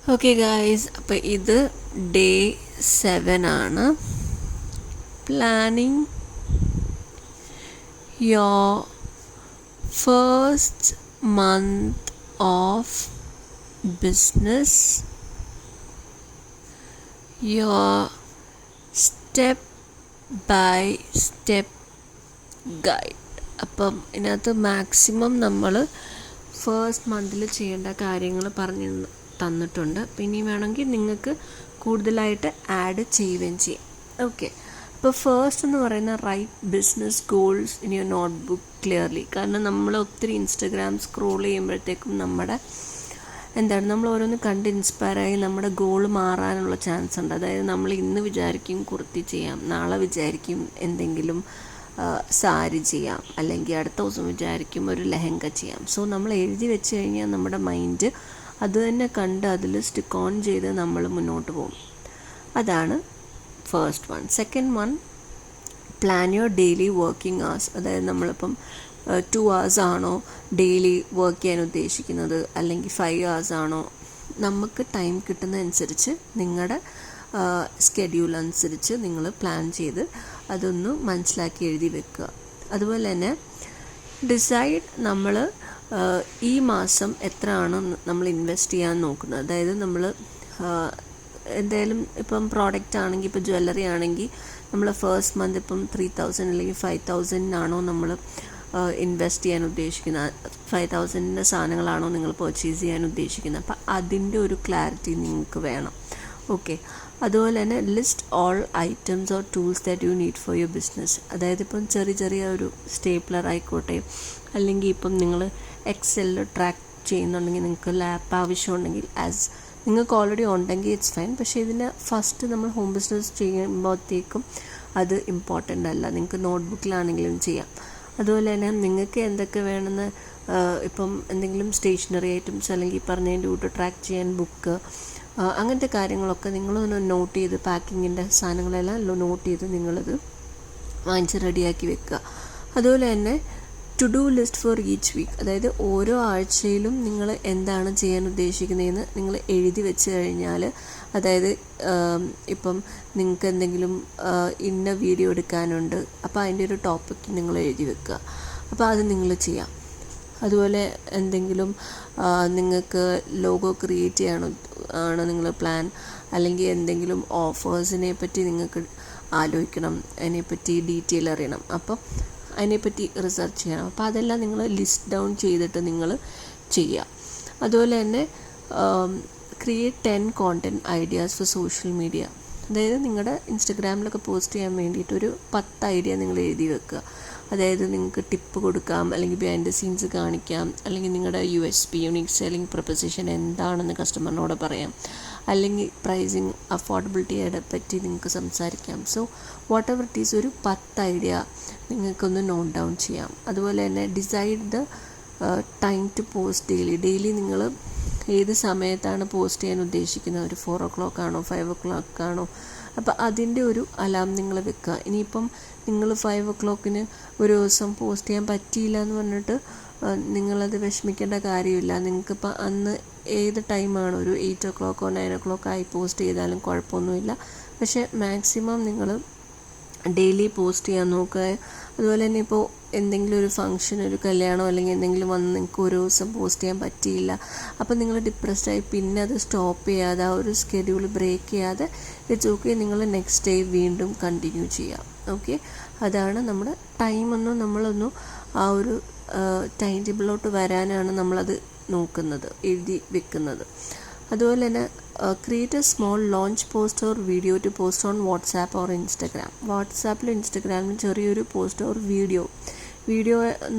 Okay guys, അപ്പോൾ ഇത് day 7 ആണ്. Planning your first month of business, your step by step guide. അപ്പം ഇതിനകത്ത് മാക്സിമം നമ്മൾ ഫസ്റ്റ് മന്തിൽ ചെയ്യേണ്ട കാര്യങ്ങൾ പറഞ്ഞു തന്നിട്ടുണ്ട്. പിന്നെ വേണമെങ്കിൽ നിങ്ങൾക്ക് കൂടുതലായിട്ട് ആഡ് ചെയ്യുകയും ചെയ്യാം. ഓക്കെ, അപ്പോൾ ഫസ്റ്റ് എന്ന് പറയുന്ന write business goals in your notebook clearly. കാരണം നമ്മൾ ഒത്തിരി ഇൻസ്റ്റഗ്രാം സ്ക്രോൾ ചെയ്യുമ്പോഴത്തേക്കും നമ്മൾ ഓരോന്ന് കണ്ട് ഇൻസ്പയറായി നമ്മുടെ ഗോൾ മാറാനുള്ള ചാൻസ് ഉണ്ട്. അതായത് നമ്മൾ ഇന്ന് വിചാരിക്കും കുർത്തി ചെയ്യാം, നാളെ വിചാരിക്കും എന്തെങ്കിലും സാരി ചെയ്യാം, അല്ലെങ്കിൽ അടുത്ത ദിവസം വിചാരിക്കും ഒരു ലെഹങ്ക ചെയ്യാം. സോ നമ്മൾ എഴുതി വെച്ച് കഴിഞ്ഞാൽ നമ്മുടെ മൈൻഡ് അത് തന്നെ കണ്ട് അതിൽ സ്റ്റിക്ക് ഓൺ ചെയ്ത് നമ്മൾ മുന്നോട്ട് പോകും. അതാണ് first one. Second one, plan your daily working hours. അതായത് നമ്മളിപ്പം 2 hours ആണോ ഡെയിലി വർക്ക് ചെയ്യാൻ ഉദ്ദേശിക്കുന്നത്, അല്ലെങ്കിൽ 5 hours ആണോ, നമുക്ക് ടൈം കിട്ടുന്നതനുസരിച്ച് നിങ്ങളുടെ സ്കെഡ്യൂൾ അനുസരിച്ച് നിങ്ങൾ പ്ലാൻ ചെയ്ത് അതൊന്ന് മനസ്സിലാക്കി എഴുതി വെക്കുക. അതുപോലെ തന്നെ ഡിസൈഡ് നമ്മൾ ഈ മാസം എത്ര ആണ് നമ്മൾ ഇൻവെസ്റ്റ് ചെയ്യാൻ നോക്കുന്നത്. അതായത് നമ്മൾ എന്തായാലും ഇപ്പം പ്രോഡക്റ്റ് ആണെങ്കിൽ, ഇപ്പോൾ ജ്വല്ലറി ആണെങ്കിൽ നമ്മൾ ഫസ്റ്റ് മന്ത് ഇപ്പം 3,000 അല്ലെങ്കിൽ 5,000 നമ്മൾ ഇൻവെസ്റ്റ് ചെയ്യാൻ ഉദ്ദേശിക്കുന്നത്, 5,000 സാധനങ്ങളാണോ നിങ്ങൾ പർച്ചേസ് ചെയ്യാൻ ഉദ്ദേശിക്കുന്നത്. അപ്പം അതിൻ്റെ ഒരു ക്ലാരിറ്റി നിങ്ങൾക്ക് വേണം. ഓക്കെ, അതുപോലെ തന്നെ list all items or tools that you need for your business. അതായത് ഇപ്പം ചെറിയ ഒരു സ്റ്റേപ്ലർ ആയിക്കോട്ടെ, അല്ലെങ്കിൽ ഇപ്പം നിങ്ങൾ എക്സലിൽ ട്രാക്ക് ചെയ്യുന്നുണ്ടെങ്കിൽ, നിങ്ങൾക്ക് ലാപ്പ് ആവശ്യമുണ്ടെങ്കിൽ, നിങ്ങൾക്ക് ഓൾറെഡി ഉണ്ടെങ്കിൽ ഇറ്റ്സ് ഫൈൻ. പക്ഷേ ഇതിന് ഫസ്റ്റ് നമ്മൾ ഹോം ബിസിനസ് ചെയ്യുമ്പോഴത്തേക്കും അത് ഇമ്പോർട്ടൻ്റ് അല്ല. നിങ്ങൾക്ക് നോട്ട്ബുക്കിലാണെങ്കിലും ചെയ്യാം. അതുപോലെ തന്നെ നിങ്ങൾക്ക് എന്തൊക്കെ വേണമെന്ന്, ഇപ്പം എന്തെങ്കിലും സ്റ്റേഷനറി ഐറ്റംസ് അല്ലെങ്കിൽ പറഞ്ഞതിൻ്റെ കൂട്ട് ട്രാക്ക് ചെയ്യാൻ ബുക്ക്, അങ്ങനത്തെ കാര്യങ്ങളൊക്കെ നിങ്ങളൊന്ന് നോട്ട് ചെയ്ത്, പാക്കിങ്ങിൻ്റെ സാധനങ്ങളെല്ലാം നോട്ട് ചെയ്ത് നിങ്ങളത് വാങ്ങിച്ച് റെഡിയാക്കി വെക്കുക. അതുപോലെ തന്നെ to do list for each week. അതായത് ഓരോ ആഴ്ചയിലും നിങ്ങൾ എന്താണ് ചെയ്യാൻ ഉദ്ദേശിക്കുന്നതെന്ന് നിങ്ങൾ എഴുതി വെച്ച് കഴിഞ്ഞാൽ, അതായത് ഇപ്പം നിങ്ങൾക്ക് എന്തെങ്കിലും ഇന്ന വീഡിയോ എടുക്കാനുണ്ട്, അപ്പോൾ അതിൻ്റെ ഒരു ടോപ്പിക് നിങ്ങൾ എഴുതി വെക്കുക. അപ്പോൾ അത് നിങ്ങൾ ചെയ്യാം. അതുപോലെ എന്തെങ്കിലും നിങ്ങൾക്ക് ലോഗോ ക്രിയേറ്റ് ആണ് നിങ്ങൾ പ്ലാൻ, അല്ലെങ്കിൽ എന്തെങ്കിലും ഓഫേഴ്സിനെ പറ്റി നിങ്ങൾക്ക് ആലോചിക്കണം, അതിനെപ്പറ്റി ഡീറ്റെയിൽ അറിയണം, അപ്പം അതിനെപ്പറ്റി റിസർച്ച് ചെയ്യണം. അപ്പോൾ അതെല്ലാം നിങ്ങൾ ലിസ്റ്റ് ഡൗൺ ചെയ്തിട്ട് നിങ്ങൾ ചെയ്യുക. അതുപോലെ തന്നെ create 10 content ideas four social media. അതായത് നിങ്ങളുടെ ഇൻസ്റ്റഗ്രാമിലൊക്കെ പോസ്റ്റ് ചെയ്യാൻ വേണ്ടിയിട്ട് ഒരു 10 ഐഡിയ നിങ്ങൾ എഴുതി വെക്കുക. അതായത് നിങ്ങൾക്ക് ടിപ്പ് കൊടുക്കാം, അല്ലെങ്കിൽ ബിഹൈൻഡ് ദ സീൻസ് കാണിക്കാം, അല്ലെങ്കിൽ നിങ്ങളുടെ USP യൂണിക് സെല്ലിംഗ് പ്രൊപ്പസിഷൻ എന്താണെന്ന് കസ്റ്റമറിനോട് പറയാം, അല്ലെങ്കിൽ പ്രൈസിങ് അഫോർഡബിലിറ്റിയെ പറ്റി നിങ്ങൾക്ക് സംസാരിക്കാം. So whatever it is, ഒരു 10 ഐഡിയ നിങ്ങൾക്കൊന്ന് നോട്ട് ഡൗൺ ചെയ്യാം. അതുപോലെ തന്നെ decide the time to post daily നിങ്ങൾ ഏത് സമയത്താണ് പോസ്റ്റ് ചെയ്യാൻ ഉദ്ദേശിക്കുന്നത്. ഒരു 4 o'clock ആണോ 5 o'clock ആണോ, അപ്പോൾ അതിൻ്റെ ഒരു അലാം നിങ്ങൾ വെക്കുക. ഇനിയിപ്പം നിങ്ങൾ 5 o'clock ഒരു ദിവസം പോസ്റ്റ് ചെയ്യാൻ പറ്റിയില്ല എന്ന് പറഞ്ഞിട്ട് നിങ്ങളത് വിഷമിക്കേണ്ട കാര്യമില്ല. നിങ്ങൾക്കിപ്പോൾ അന്ന് ഏത് ടൈമാണ്, ഒരു 8 o'clock 9 o'clock ആയി പോസ്റ്റ് ചെയ്താലും കുഴപ്പമൊന്നുമില്ല. പക്ഷേ മാക്സിമം നിങ്ങൾ ഡെയിലി പോസ്റ്റ് ചെയ്യാൻ നോക്കുക. അതുപോലെ തന്നെ ഇപ്പോൾ എന്തെങ്കിലും ഒരു ഫംഗ്ഷൻ, ഒരു കല്യാണം അല്ലെങ്കിൽ എന്തെങ്കിലും വന്ന് നിങ്ങൾക്ക് ഒരു ദിവസം പോസ്റ്റ് ചെയ്യാൻ പറ്റിയില്ല, അപ്പോൾ നിങ്ങൾ ഡിപ്രസ്ഡായി പിന്നെ അത് സ്റ്റോപ്പ് ചെയ്യാതെ, ആ ഒരു സ്കെഡ്യൂൾ ബ്രേക്ക് ചെയ്യാതെ ഇറ്റ്സ് ഓക്കെ, നിങ്ങൾ നെക്സ്റ്റ് ഡേ വീണ്ടും കണ്ടിന്യൂ ചെയ്യാം. ഓക്കെ, അതാണ് നമ്മുടെ നമ്മളൊന്ന് ആ ഒരു ടൈം ടേബിളിലോട്ട് വരാനാണ് നമ്മളത് നോക്കുന്നത്, എഴുതി വെക്കുന്നത്. അതുപോലെ തന്നെ create a small launch post or video to post on WhatsApp or Instagram. വാട്സാപ്പിലും ഇൻസ്റ്റഗ്രാമിലും ചെറിയൊരു പോസ്റ്റ് ഓർ വീഡിയോ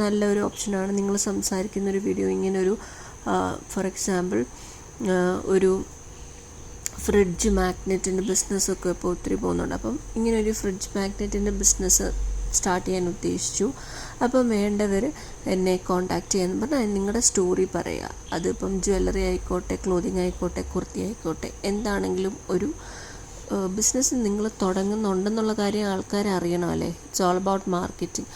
നല്ലൊരു ഓപ്ഷനാണ്. നിങ്ങൾ സംസാരിക്കുന്നൊരു വീഡിയോ, ഇങ്ങനൊരു ഫോർ എക്സാമ്പിൾ ഒരു ഫ്രിഡ്ജ് മാഗ്നറ്റിൻ്റെ ബിസിനസ്സൊക്കെ ഇപ്പോൾ ഒത്തിരി പോകുന്നുണ്ട്. അപ്പം ഇങ്ങനൊരു ഫ്രിഡ്ജ് മാഗ്നറ്റിൻ്റെ ബിസിനസ് സ്റ്റാർട്ട് ചെയ്യാൻ ഉദ്ദേശിച്ചു, അപ്പം വേണ്ടവർ എന്നെ കോൺടാക്റ്റ് ചെയ്യാമെന്ന് പറഞ്ഞാൽ നിങ്ങളുടെ സ്റ്റോറി പറയുക. അതിപ്പം ജ്വല്ലറി ആയിക്കോട്ടെ, ക്ലോത്തിങ് ആയിക്കോട്ടെ, കുർത്തി ആയിക്കോട്ടെ, എന്താണെങ്കിലും ഒരു ബിസിനസ് നിങ്ങൾ തുടങ്ങുന്നുണ്ടെന്നുള്ള കാര്യം ആൾക്കാർ അറിയണം, അല്ലേ? It's all about marketing.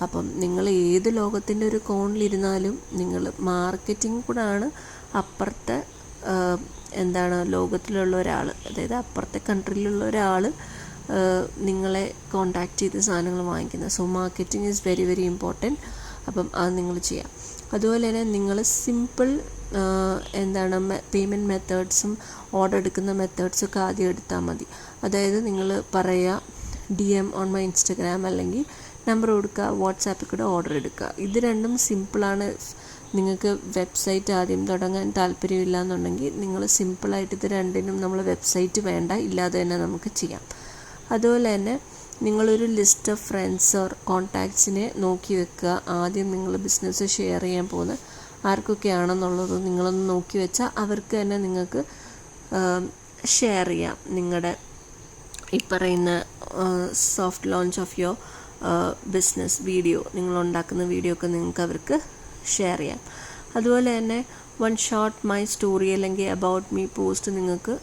അപ്പം നിങ്ങൾ ഏത് ലോകത്തിൻ്റെ ഒരു കോണിലിരുന്നാലും നിങ്ങൾ മാർക്കറ്റിംഗ് കൂടാണ് അപ്പുറത്തെ എന്താണ് ലോകത്തിലുള്ള ഒരാൾ, അതായത് അപ്പുറത്തെ കൺട്രിയിലുള്ള ഒരാൾ നിങ്ങളെ കോണ്ടാക്ട് ചെയ്ത് സാധനങ്ങൾ വാങ്ങിക്കുന്നത്. So marketing is very very important. അപ്പം അത് നിങ്ങൾ ചെയ്യാം. അതുപോലെ തന്നെ നിങ്ങൾ സിമ്പിൾ എന്താണ് പേയ്മെൻറ്റ് മെത്തേഡ്സും ഓർഡർ എടുക്കുന്ന മെത്തേഡ്സൊക്കെ ആദ്യം എടുത്താൽ മതി. അതായത് നിങ്ങൾ പറയുക DM ഓൺ മൈ ഇൻസ്റ്റഗ്രാം, അല്ലെങ്കിൽ നമ്പർ കൊടുക്കുക, വാട്സാപ്പിൽ കൂടെ ഓർഡർ എടുക്കുക. ഇത് രണ്ടും സിമ്പിളാണ്. നിങ്ങൾക്ക് വെബ്സൈറ്റ് ആദ്യം തുടങ്ങാൻ താല്പര്യമില്ല എന്നുണ്ടെങ്കിൽ നിങ്ങൾ സിമ്പിളായിട്ട് ഇത് രണ്ടിനും നമ്മൾ വെബ്സൈറ്റ് വേണ്ട, ഇല്ലാതെ തന്നെ നമുക്ക് ചെയ്യാം. അതുപോലെ തന്നെ നിങ്ങളൊരു ലിസ്റ്റ് ഓഫ് ഫ്രണ്ട്സ് ഓർ കോൺടാക്ട്സിനെ നോക്കി വെക്കുക. ആദ്യം നിങ്ങൾ ബിസിനസ് ഷെയർ ചെയ്യാൻ പോകുന്ന ആർക്കൊക്കെയാണെന്നുള്ളത് നിങ്ങളൊന്ന് നോക്കി വെച്ചാൽ അവർക്ക് തന്നെ നിങ്ങൾക്ക് ഷെയർ ചെയ്യാം. നിങ്ങളുടെ ഈ പറയുന്ന soft launch of your business video, നിങ്ങളുണ്ടാക്കുന്ന വീഡിയോ ഒക്കെ നിങ്ങൾക്ക് അവർക്ക് ഷെയർ ചെയ്യാം. അതുപോലെ തന്നെ വൺ ഷോർട്ട് മൈ സ്റ്റോറി അല്ലെങ്കിൽ അബൌട്ട് മീ പോസ്റ്റ് നിങ്ങൾക്ക്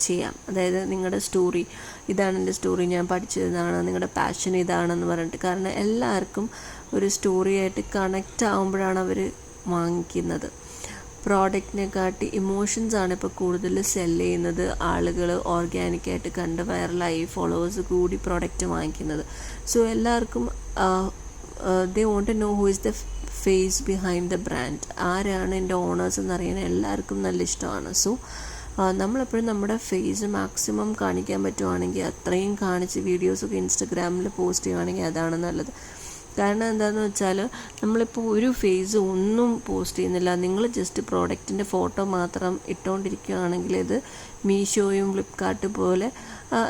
ചെയ്യാം. അതായത് നിങ്ങളുടെ സ്റ്റോറി, ഇതാണ് എൻ്റെ സ്റ്റോറി, ഞാൻ പഠിച്ചതാണ്, നിങ്ങളുടെ പാഷൻ ഇതാണെന്ന് പറഞ്ഞിട്ട്. കാരണം എല്ലാവർക്കും ഒരു സ്റ്റോറിയായിട്ട് കണക്റ്റ് ആകുമ്പോഴാണ് അവർ വാങ്ങിക്കുന്നത്. പ്രോഡക്റ്റിനെക്കാട്ടി ഇമോഷൻസാണ് ഇപ്പോൾ കൂടുതൽ സെല്ല് ചെയ്യുന്നത്. ആളുകൾ ഓർഗാനിക്കായിട്ട് കണ്ട് വൈറലായി ഫോളോവേഴ്സ് കൂടി പ്രോഡക്റ്റ് വാങ്ങിക്കുന്നത്. സോ എല്ലാവർക്കും they want to know who is the face behind the brand, ആരാണ് എൻ്റെ ഓണേഴ്സ് എന്നറിയാൻ എല്ലാവർക്കും നല്ല ഇഷ്ടമാണ്. സോ നമ്മളെപ്പോഴും നമ്മുടെ ഫേസ് മാക്സിമം കാണിക്കാൻ പറ്റുവാണെങ്കിൽ അത്രയും കാണിച്ച് വീഡിയോസൊക്കെ ഇൻസ്റ്റഗ്രാമിൽ പോസ്റ്റ് ചെയ്യുവാണെങ്കിൽ അതാണ് നല്ലത്. കാരണം എന്താണെന്ന് വെച്ചാൽ നമ്മളിപ്പോൾ ഒരു ഫേസ് ഒന്നും പോസ്റ്റ് ചെയ്യുന്നില്ല, നിങ്ങൾ ജസ്റ്റ് പ്രോഡക്റ്റിൻ്റെ ഫോട്ടോ മാത്രം ഇട്ടുകൊണ്ടിരിക്കുകയാണെങ്കിൽ ഇത് മീഷോയും ഫ്ലിപ്കാർട്ട് പോലെ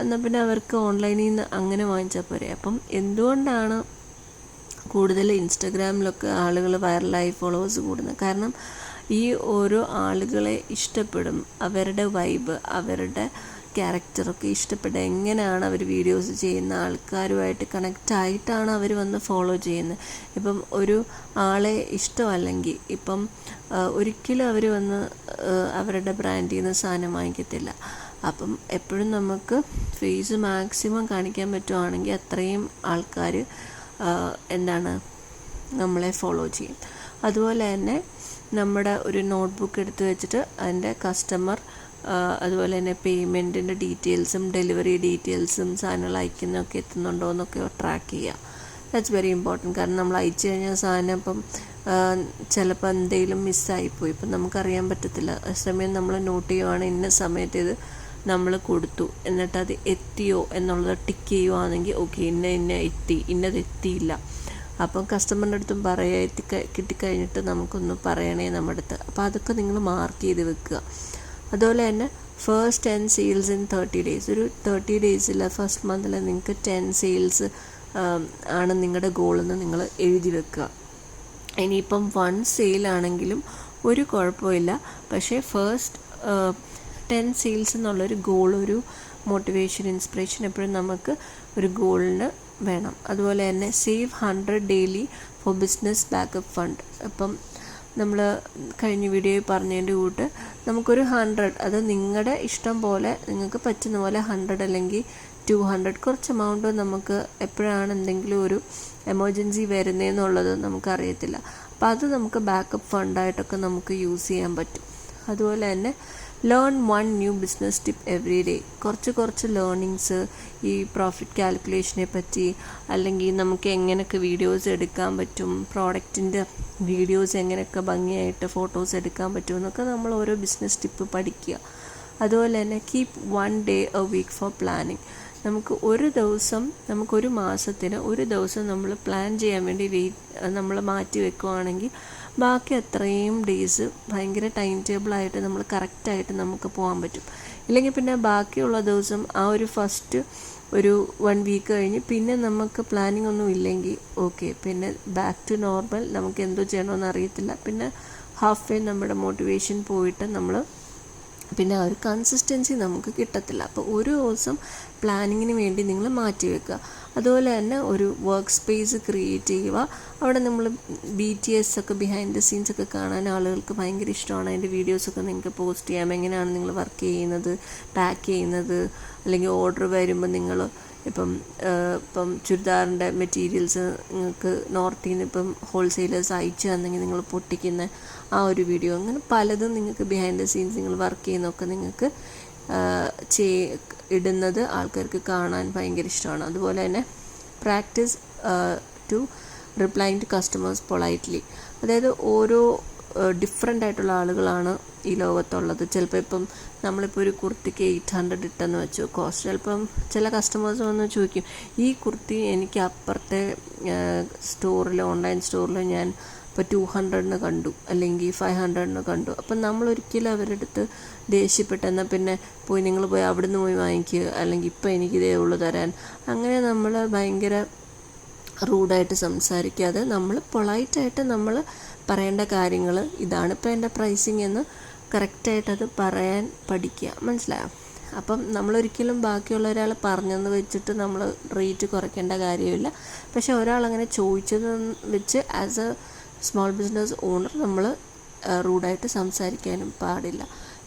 എന്നാൽ പിന്നെ അവർക്ക് ഓൺലൈനിൽ നിന്ന് അങ്ങനെ വാങ്ങിച്ചാൽ പോരെ. അപ്പം എന്തുകൊണ്ടാണ് കൂടുതൽ ഇൻസ്റ്റഗ്രാമിലൊക്കെ ആളുകൾ വൈറലായി ഫോളോവേഴ്സ് കൂടുന്നത്? കാരണം ഈ ഓരോ ആളുകളെ ഇഷ്ടപ്പെടും, അവരുടെ വൈബ്, അവരുടെ ക്യാരക്ടറൊക്കെ ഇഷ്ടപ്പെടുക, എങ്ങനെയാണ് അവർ വീഡിയോസ് ചെയ്യുന്ന ആൾക്കാരുമായിട്ട് കണക്റ്റ് ആയിട്ടാണ് അവർ വന്ന് ഫോളോ ചെയ്യുന്നത്. ഇപ്പം ഒരു ആളെ ഇഷ്ടമല്ലെങ്കിൽ ഇപ്പം ഒരിക്കലും അവർ വന്ന് അവരുടെ ബ്രാൻഡിൽ നിന്ന് സാധനം വാങ്ങിക്കത്തില്ല. അപ്പം എപ്പോഴും നമുക്ക് ഫേസ് മാക്സിമം കാണിക്കാൻ പറ്റുവാണെങ്കിൽ അത്രയും ആൾക്കാർ എന്താണ് നമ്മളെ ഫോളോ ചെയ്യും. അതുപോലെ തന്നെ നമ്മുടെ ഒരു നോട്ട്ബുക്ക് എടുത്ത് വെച്ചിട്ട് അതിൻ്റെ കസ്റ്റമർ, അതുപോലെ തന്നെ പേയ്മെൻറ്റിൻ്റെ ഡീറ്റെയിൽസും ഡെലിവറി ഡീറ്റെയിൽസും സാധനങ്ങൾ അയക്കുന്നതൊക്കെ എത്തുന്നുണ്ടോ എന്നൊക്കെ ട്രാക്ക് ചെയ്യുക. That's very important. കാരണം നമ്മൾ അയച്ചു കഴിഞ്ഞാൽ സാധനം ഇപ്പം ചിലപ്പോൾ എന്തെങ്കിലും മിസ്സായിപ്പോയി, ഇപ്പം നമുക്കറിയാൻ പറ്റത്തില്ല. സമയം നമ്മൾ നോട്ട് ചെയ്യുവാണ് ഇന്ന സമയത്ത് ഇത് നമ്മൾ കൊടുത്തു, എന്നിട്ട് അത് എത്തിയോ എന്നുള്ളത് ടിക്ക് ചെയ്യുവാണെങ്കിൽ ഓക്കെ, ഇന്ന എത്തി, ഇന്നത് എത്തിയില്ല. അപ്പം കസ്റ്റമറിൻ്റെ അടുത്തും പറയുക, കിട്ടിക്കഴിഞ്ഞിട്ട് നമുക്കൊന്ന് പറയണേ നമ്മുടെ അടുത്ത്. അപ്പോൾ അതൊക്കെ നിങ്ങൾ മാർക്ക് ചെയ്ത് വെക്കുക. അതുപോലെ തന്നെ ഫസ്റ്റ് 10 സെയിൽസ് ഇൻ 30 ഡേയ്സ്. ഒരു 30 ഡേയ്സിൽ ഫസ്റ്റ് മന്തിൽ നിങ്ങൾക്ക് 10 സെയിൽസ് ആണ് നിങ്ങളുടെ ഗോളെന്ന് നിങ്ങൾ എഴുതി വെക്കുക. ഇനിയിപ്പം 1 സെയിലാണെങ്കിലും ഒരു കുഴപ്പമില്ല, പക്ഷേ ഫസ്റ്റ് 10 സെയിൽസ് എന്നുള്ളൊരു ഗോൾ, ഒരു മോട്ടിവേഷൻ, ഇൻസ്പിറേഷൻ എപ്പോഴും നമുക്ക് ഒരു ഗോളിന് വേണം. അതുപോലെ തന്നെ save 100 daily four business backup fund. അപ്പം നമ്മൾ കഴിഞ്ഞ വീഡിയോയിൽ പറഞ്ഞതിൻ്റെ കൂട്ട് നമുക്കൊരു 100, അത് നിങ്ങളുടെ ഇഷ്ടം പോലെ, നിങ്ങൾക്ക് പറ്റുന്ന പോലെ 100 അല്ലെങ്കിൽ 200, കുറച്ച് എമൗണ്ട് നമുക്ക് എപ്പോഴാണ് എന്തെങ്കിലും ഒരു എമർജൻസി വരുന്നതെന്നുള്ളത് നമുക്കറിയത്തില്ല. അപ്പോൾ അത് നമുക്ക് ബാക്കപ്പ് ഫണ്ടായിട്ടൊക്കെ നമുക്ക് യൂസ് ചെയ്യാൻ പറ്റും. അതുപോലെ തന്നെ learn 1 new business tip every day. കുറച്ച് ലേണിങ്സ്, ഈ പ്രോഫിറ്റ് കാൽക്കുലേഷനെ പറ്റി, അല്ലെങ്കിൽ നമുക്ക് എങ്ങനെയൊക്കെ വീഡിയോസ് എടുക്കാൻ പറ്റും, പ്രോഡക്റ്റിൻ്റെ വീഡിയോസ് എങ്ങനെയൊക്കെ ഭംഗിയായിട്ട് ഫോട്ടോസ് എടുക്കാൻ പറ്റും എന്നൊക്കെ നമ്മൾ ഓരോ ബിസിനസ് ടിപ്പ് പഠിക്കുക. അതുപോലെ തന്നെ keep 1 day a week for planning. നമുക്ക് നമുക്കൊരു മാസത്തിന് ഒരു ദിവസം നമ്മൾ പ്ലാൻ ചെയ്യാൻ വേണ്ടി നമ്മൾ മാറ്റി വെക്കുവാണെങ്കിൽ ബാക്കി അത്രയും ഡേയ്സ് ഭയങ്കര ടൈം ടേബിളായിട്ട് നമ്മൾ കറക്റ്റായിട്ട് നമുക്ക് പോകാൻ പറ്റും. ഇല്ലെങ്കിൽ പിന്നെ ബാക്കിയുള്ള ദിവസം ആ ഒരു ഫസ്റ്റ് ഒരു 1 വീക്ക് കഴിഞ്ഞ് പിന്നെ നമുക്ക് പ്ലാനിങ് ഒന്നും ഇല്ലെങ്കിൽ ഓക്കെ, പിന്നെ ബാക്ക് ടു നോർമൽ, നമുക്ക് എന്തോ ചെയ്യണമെന്ന് അറിയത്തില്ല. പിന്നെ ഹാഫ് വേ നമ്മുടെ മോട്ടിവേഷൻ പോയിട്ട് നമ്മൾ പിന്നെ ആ ഒരു കൺസിസ്റ്റൻസി നമുക്ക് കിട്ടത്തില്ല. അപ്പോൾ ഒരു ദിവസം പ്ലാനിങ്ങിന് വേണ്ടി നിങ്ങൾ മാറ്റി വെക്കുക. അതുപോലെ തന്നെ ഒരു വർക്ക് സ്പേസ് ക്രിയേറ്റ് ചെയ്യുക. അവിടെ നമ്മൾ BTS ഒക്കെ, ബിഹൈൻഡ് ദ സീൻസ് ഒക്കെ കാണാൻ ആളുകൾക്ക് ഭയങ്കര ഇഷ്ടമാണ്. അതിൻ്റെ വീഡിയോസൊക്കെ നിങ്ങൾക്ക് പോസ്റ്റ് ചെയ്യാം. എങ്ങനെയാണ് നിങ്ങൾ വർക്ക് ചെയ്യുന്നത്, പാക്ക് ചെയ്യുന്നത്, അല്ലെങ്കിൽ ഓർഡർ വരുമ്പോൾ നിങ്ങൾ ഇപ്പം ചുരിദാറിൻ്റെ മെറ്റീരിയൽസ് നിങ്ങൾക്ക് നോർത്തിൽ നിന്ന് ഇപ്പം ഹോൾസെയിലേഴ്സ് അയച്ചു തന്നെങ്കിൽ നിങ്ങൾ പൊട്ടിക്കുന്ന ആ ഒരു വീഡിയോ, അങ്ങനെ പലതും നിങ്ങൾക്ക് ബിഹൈൻഡ് ദ സീൻസ് നിങ്ങൾ വർക്ക് ചെയ്യുന്നതൊക്കെ നിങ്ങൾക്ക് ഇടുന്നത് ആൾക്കാർക്ക് കാണാൻ ഭയങ്കര ഇഷ്ടമാണ്. അതുപോലെ തന്നെ practice to replying to customers politely. അതായത് ഓരോ ഡിഫറെൻ്റ് ആയിട്ടുള്ള ആളുകളാണ് ഈ ലോകത്തുള്ളത്. ചിലപ്പോൾ ഇപ്പം നമ്മളിപ്പോൾ ഒരു കുർത്തിക്ക് 800 ഇട്ടെന്ന് വെച്ചു കോസ്റ്റ്. ചിലപ്പം ചില കസ്റ്റമേഴ്സ് വന്ന് ചോദിക്കും, ഈ കുർത്തി എനിക്ക് അപ്പുറത്തെ സ്റ്റോറിൽ, ഓൺലൈൻ സ്റ്റോറിൽ ഞാൻ ഇപ്പോൾ 200 കണ്ടു, അല്ലെങ്കിൽ 500 കണ്ടു. അപ്പം നമ്മളൊരിക്കലും അവരുടെ അടുത്ത് ദേഷ്യപ്പെട്ടെന്നാൽ പിന്നെ നിങ്ങൾ പോയി അവിടെ നിന്ന് പോയി വാങ്ങിക്കുക, അല്ലെങ്കിൽ ഇപ്പം എനിക്കിതേ ഉള്ളൂ തരാൻ, അങ്ങനെ നമ്മൾ ഭയങ്കര റൂഡായിട്ട് സംസാരിക്കാതെ നമ്മൾ പൊളൈറ്റായിട്ട് നമ്മൾ പറയേണ്ട കാര്യങ്ങൾ ഇതാണ് ഇപ്പോൾ എൻ്റെ പ്രൈസിങ് എന്ന് കറക്റ്റായിട്ടത് പറയാൻ പഠിക്കുക. മനസ്സിലായോ? അപ്പം നമ്മളൊരിക്കലും ബാക്കിയുള്ള ഒരാൾ പറഞ്ഞെന്ന് വെച്ചിട്ട് നമ്മൾ റേറ്റ് കുറയ്ക്കേണ്ട കാര്യമില്ല. പക്ഷെ ഒരാളങ്ങനെ ചോദിച്ചത് വെച്ച് as a small business owner നമ്മൾ റൂഡായിട്ട് സംസാരിക്കാനും പാടില്ല.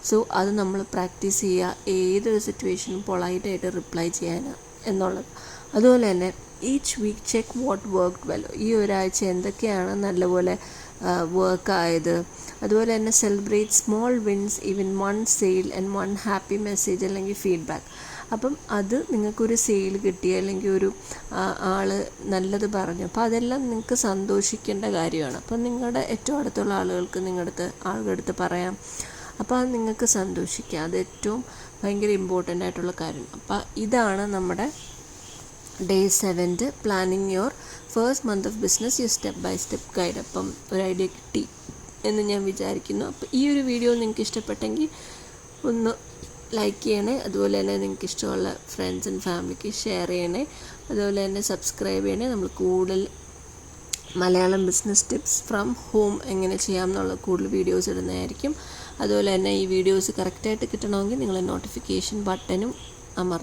സോ അത് നമ്മൾ പ്രാക്ടീസ് ചെയ്യുക, ഏതൊരു സിറ്റുവേഷനും പൊളൈറ്റായിട്ട് റിപ്ലൈ ചെയ്യാൻ എന്നുള്ളത്. അതുപോലെ തന്നെ each week check what work well. ഈ ഒരാഴ്ച എന്തൊക്കെയാണ് നല്ലപോലെ വർക്കായത്. അതുപോലെ തന്നെ celebrate small wins, even 1 sale and 1 happy message അല്ലെങ്കിൽ ഫീഡ്ബാക്ക്. അപ്പം അത് നിങ്ങൾക്കൊരു സെയിൽ കിട്ടി, അല്ലെങ്കിൽ ഒരു ആൾ നല്ലത് പറഞ്ഞു, അപ്പോൾ അതെല്ലാം നിങ്ങൾക്ക് സന്തോഷിക്കേണ്ട കാര്യമാണ്. അപ്പം നിങ്ങളുടെ ഏറ്റവും അടുത്തുള്ള ആളുകളുടെ അടുത്ത് പറയാം. അപ്പോൾ അത് നിങ്ങൾക്ക് സന്തോഷിക്കുക, അത് ഏറ്റവും ഭയങ്കര ഇമ്പോർട്ടൻ്റ് ആയിട്ടുള്ള കാര്യമാണ്. അപ്പോൾ ഇതാണ് നമ്മുടെ Day 7 planning your first month of business, you step by step guide. അപ്പം ഒരു ഐഡിയ കിട്ടി എന്ന് ഞാൻ വിചാരിക്കുന്നു. അപ്പോൾ ഈ ഒരു വീഡിയോ നിങ്ങൾക്ക് ഇഷ്ടപ്പെട്ടെങ്കിൽ ഒന്ന് ലൈക്ക് ചെയ്യണേ. അതുപോലെ തന്നെ നിങ്ങൾക്ക് ഇഷ്ടമുള്ള ഫ്രണ്ട്സ് ആൻഡ് ഫാമിലിക്ക് ഷെയർ ചെയ്യണേ. അതുപോലെ തന്നെ സബ്സ്ക്രൈബ് ചെയ്യണേ. നമ്മൾ കൂടുതൽ Malayalam business tips from home എങ്ങനെ ചെയ്യാം എന്നുള്ള കൂടുതൽ വീഡിയോസ് ഇടുന്നതായിരിക്കും. അതുപോലെ തന്നെ ഈ വീഡിയോസ് കറക്റ്റായിട്ട് കിട്ടണമെങ്കിൽ നിങ്ങൾ നോട്ടിഫിക്കേഷൻ ബട്ടനും